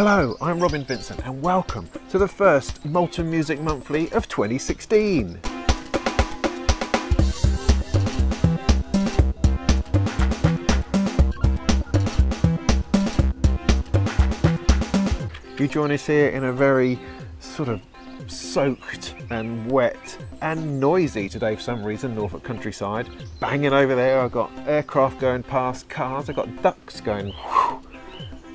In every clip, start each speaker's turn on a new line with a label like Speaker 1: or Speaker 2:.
Speaker 1: Hello, I'm Robin Vincent and welcome to the first Molten Music Monthly of 2016. You join us here in a very sort of soaked and wet and noisy today for some reason, Norfolk countryside. Banging over there, I've got aircraft going past cars, I've got ducks going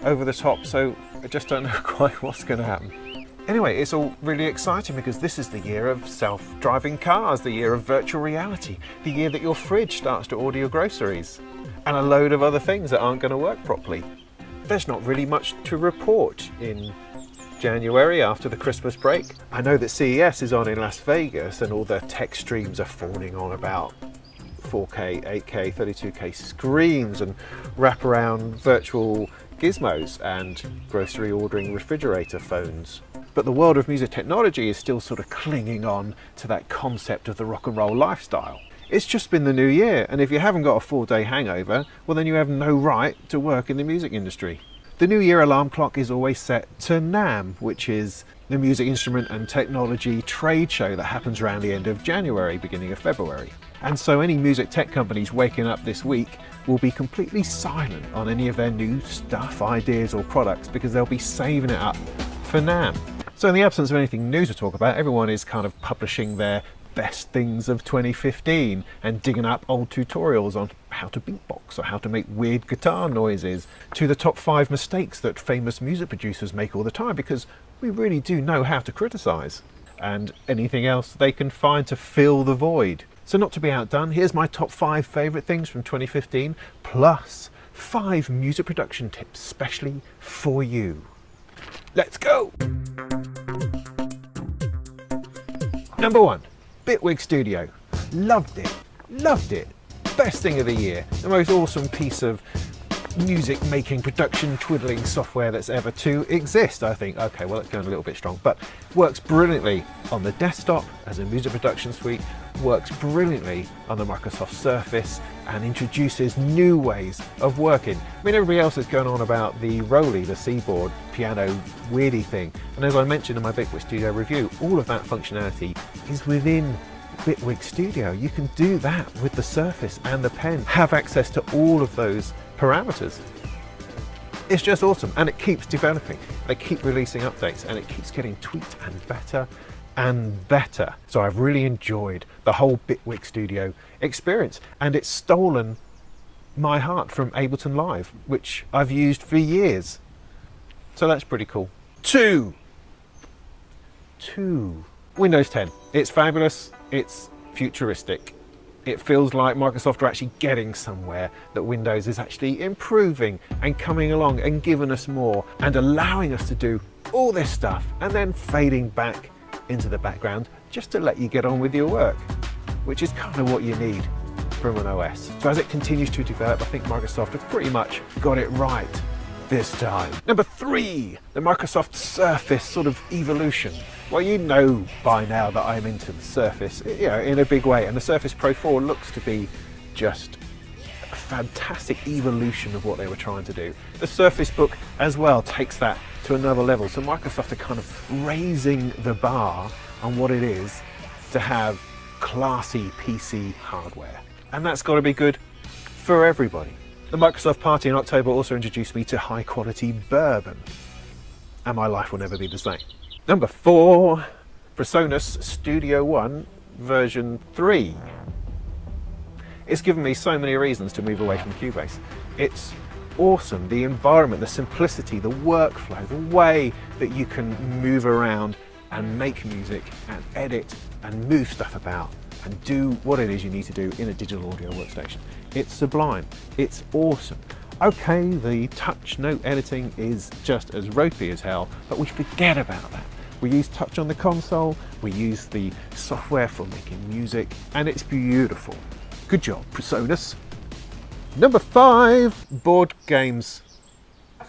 Speaker 1: over the top, so I just don't know quite what's going to happen. Anyway, it's all really exciting because this is the year of self-driving cars, the year of virtual reality, the year that your fridge starts to order your groceries, and a load of other things that aren't going to work properly. There's not really much to report in January after the Christmas break. I know that CES is on in Las Vegas and all the tech streams are fawning on about 4K, 8K, 32K screens and wraparound virtual gizmos and grocery ordering refrigerator phones. But the world of music technology is still sort of clinging on to that concept of the rock and roll lifestyle. It's just been the new year, and if you haven't got a 4-day hangover, well then you have no right to work in the music industry. The New Year alarm clock is always set to NAMM, which is the Music Instrument and Technology trade show that happens around the end of January, beginning of February. And so any music tech companies waking up this week will be completely silent on any of their new stuff, ideas or products because they'll be saving it up for NAMM. So in the absence of anything new to talk about, everyone is kind of publishing their best things of 2015 and digging up old tutorials on how to beatbox or how to make weird guitar noises, to the top 5 mistakes that famous music producers make all the time, because we really do know how to criticize, and anything else they can find to fill the void. So not to be outdone, here's my top 5 favorite things from 2015 plus 5 music production tips specially for you. Let's go! Number 1. Bitwig Studio. Loved it. Loved it. Best thing of the year. The most awesome piece of music making, production, twiddling software that's ever to exist, I think. Okay, well, that's going a little bit strong, but works brilliantly on the desktop as a music production suite, works brilliantly on the Microsoft Surface, and introduces new ways of working. I mean, everybody else is going on about the Rolly, the Seaboard piano weirdy thing, and as I mentioned in my Bitwig Studio review, all of that functionality is within Bitwig Studio. You can do that with the Surface and the Pen, have access to all of those parameters. It's just awesome, and it keeps developing. They keep releasing updates and it keeps getting tweaked and better and better. So I've really enjoyed the whole Bitwig Studio experience, and it's stolen my heart from Ableton Live, which I've used for years. So that's pretty cool. 2. Windows 10. It's fabulous, it's futuristic. It feels like Microsoft are actually getting somewhere, that Windows is actually improving and coming along and giving us more and allowing us to do all this stuff and then fading back into the background just to let you get on with your work, which is kind of what you need from an OS. So as it continues to develop, I think Microsoft have pretty much got it right this time. Number 3, the Microsoft Surface sort of evolution. Well, you know by now that I'm into the Surface, you know, in a big way, and the Surface Pro 4 looks to be just a fantastic evolution of what they were trying to do. The Surface Book as well takes that to another level, so Microsoft are kind of raising the bar on what it is to have classy PC hardware, and that's got to be good for everybody. The Microsoft party in October also introduced me to high quality bourbon, and my life will never be the same. Number 4, PreSonus Studio One version 3. It's given me so many reasons to move away from Cubase. It's awesome, the environment, the simplicity, the workflow, the way that you can move around and make music and edit and move stuff about and do what it is you need to do in a digital audio workstation. It's sublime, it's awesome. Okay, the touch note editing is just as ropey as hell, but we forget about that. We use touch on the console, we use the software for making music, and it's beautiful. Good job, PreSonus. Number 5, board games.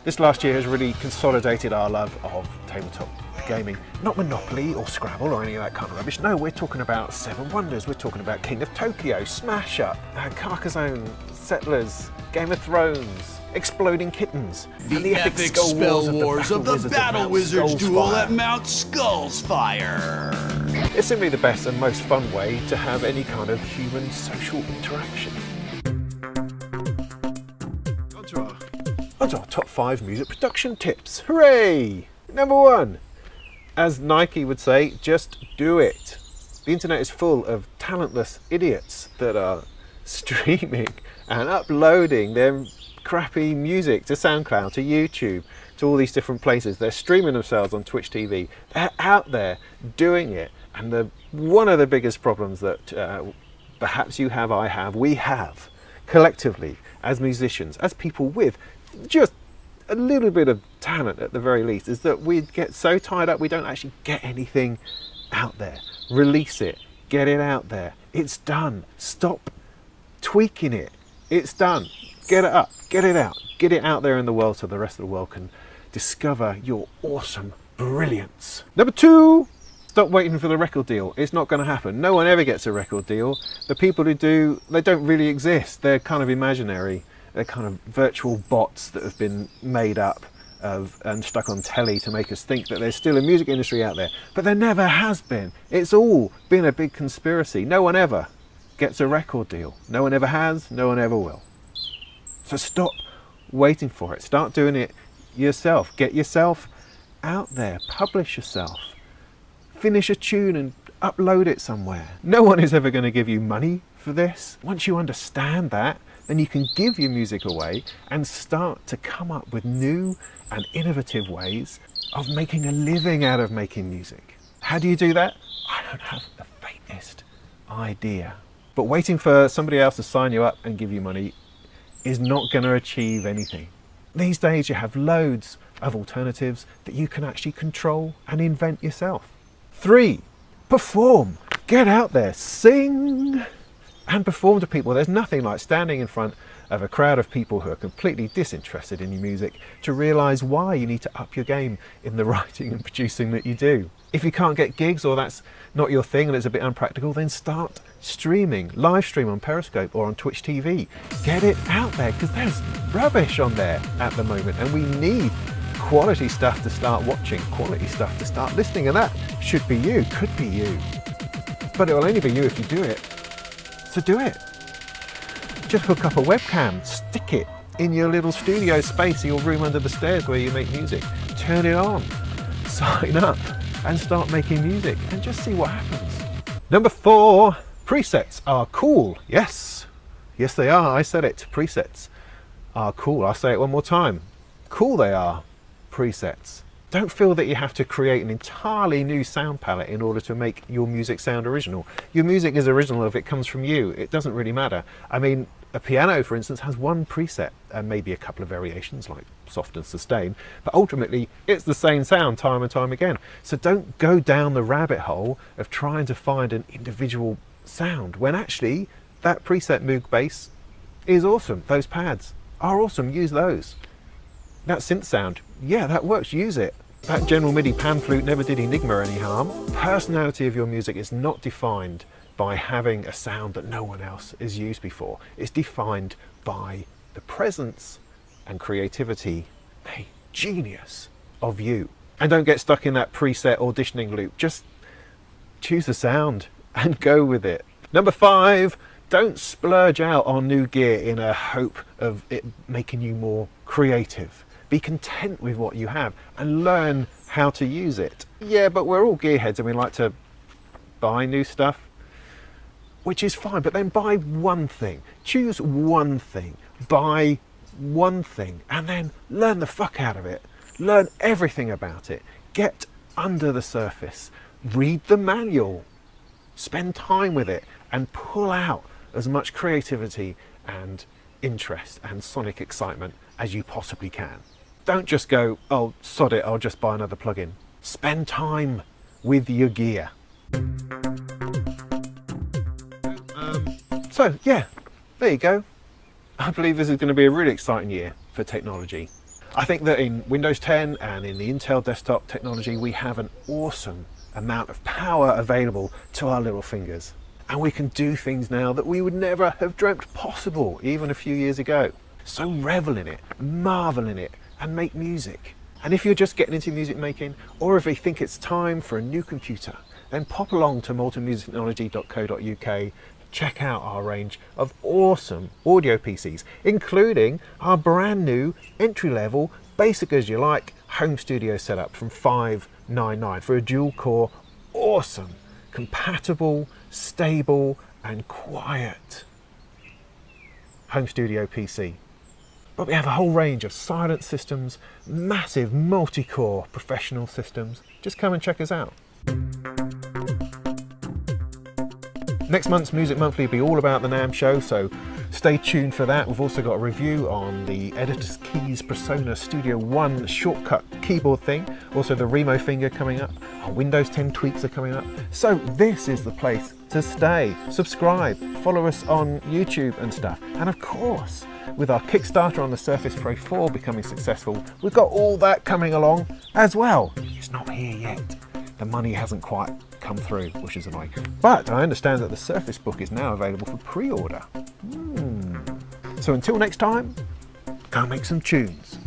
Speaker 1: This last year has really consolidated our love of tabletop gaming. Not Monopoly or Scrabble or any of that kind of rubbish. No, we're talking about Seven Wonders, we're talking about King of Tokyo, Smash Up, Carcassonne, Settlers, Game of Thrones, exploding kittens,
Speaker 2: The
Speaker 1: and the
Speaker 2: epic spell wars of the Battle Wizards duel at Mount Skullsfire.
Speaker 1: It's simply the best and most fun way to have any kind of human social interaction. Onto our top 5 music production tips. Hooray! Number 1. As Nike would say, just do it. The internet is full of talentless idiots that are streaming and uploading their crappy music to SoundCloud, to YouTube, to all these different places. They're streaming themselves on Twitch TV. They're out there doing it. And one of the biggest problems that perhaps you have, I have, we have, collectively, as musicians, as people with just a little bit of talent at the very least, is that we get so tied up we don't actually get anything out there. Release it, get it out there. It's done. Stop tweaking it. It's done. Get it up, get it out there in the world so the rest of the world can discover your awesome brilliance. Number 2, stop waiting for the record deal. It's not going to happen. No one ever gets a record deal. The people who do, they don't really exist. They're kind of imaginary. They're kind of virtual bots that have been made up and stuck on telly to make us think that there's still a music industry out there. But there never has been. It's all been a big conspiracy. No one ever gets a record deal. No one ever has, no one ever will. So stop waiting for it. Start doing it yourself. Get yourself out there. Publish yourself. Finish a tune and upload it somewhere. No one is ever going to give you money for this. Once you understand that, then you can give your music away and start to come up with new and innovative ways of making a living out of making music. How do you do that? I don't have the faintest idea. But waiting for somebody else to sign you up and give you money is not going to achieve anything. These days you have loads of alternatives that you can actually control and invent yourself. 3, perform. Get out there, sing and perform to people. There's nothing like standing in front of a crowd of people who are completely disinterested in your music to realise why you need to up your game in the writing and producing that you do. If you can't get gigs or that's not your thing and it's a bit unpractical, then start streaming, live stream on Periscope or on Twitch TV. Get it out there, because there's rubbish on there at the moment and we need quality stuff to start watching, quality stuff to start listening, and that should be you, could be you. But it will only be you if you do it. So do it. Just hook up a webcam, stick it in your little studio space in your room under the stairs where you make music. Turn it on, sign up and start making music and just see what happens. Number 4, presets are cool. Yes, yes they are. I said it. Presets are cool. I'll say it one more time. Cool they are. Presets. Don't feel that you have to create an entirely new sound palette in order to make your music sound original. Your music is original if it comes from you. It doesn't really matter. I mean, a piano, for instance, has one preset and maybe a couple of variations like soft and sustain, but ultimately it's the same sound time and time again. So don't go down the rabbit hole of trying to find an individual sound when actually that preset Moog bass is awesome. Those pads are awesome. Use those. That synth sound, yeah, that works. Use it. That General MIDI pan flute never did Enigma any harm. Personality of your music is not defined by having a sound that no one else has used before. It's defined by the presence and creativity, hey, genius of you. And don't get stuck in that preset auditioning loop. Just choose a sound and go with it. Number 5, don't splurge out on new gear in a hope of it making you more creative. Be content with what you have and learn how to use it. Yeah, but we're all gearheads and we like to buy new stuff, which is fine, but then buy one thing. Choose one thing. Buy one thing and then learn the fuck out of it. Learn everything about it. Get under the surface. Read the manual. Spend time with it and pull out as much creativity and interest and sonic excitement as you possibly can. Don't just go, oh, sod it, I'll just buy another plugin. Spend time with your gear. So yeah, there you go. I believe this is going to be a really exciting year for technology. I think that in Windows 10 and in the Intel desktop technology, we have an awesome amount of power available to our little fingers. And we can do things now that we would never have dreamt possible even a few years ago. So revel in it, marvel in it, and make music. And if you're just getting into music making, or if you think it's time for a new computer, then pop along to moltenmusictechnology.co.uk, check out our range of awesome audio PCs, including our brand new entry-level, basic as you like, home studio setup from $599 for a dual core, awesome, compatible, stable, and quiet home studio PC. But we have a whole range of silent systems, massive multi-core professional systems. Just come and check us out. Next month's Music Monthly will be all about the NAMM show, so stay tuned for that. We've also got a review on the Editor's Keys PreSonus Studio One shortcut keyboard thing. Also the Remo finger coming up. Our Windows 10 tweaks are coming up. So this is the place to stay. Subscribe, follow us on YouTube and stuff. And of course, with our Kickstarter on the Surface Pro 4 becoming successful, we've got all that coming along as well. It's not here yet. The money hasn't quite come through, which is annoying. But I understand that the Surface Book is now available for pre-order. So until next time, go make some tunes.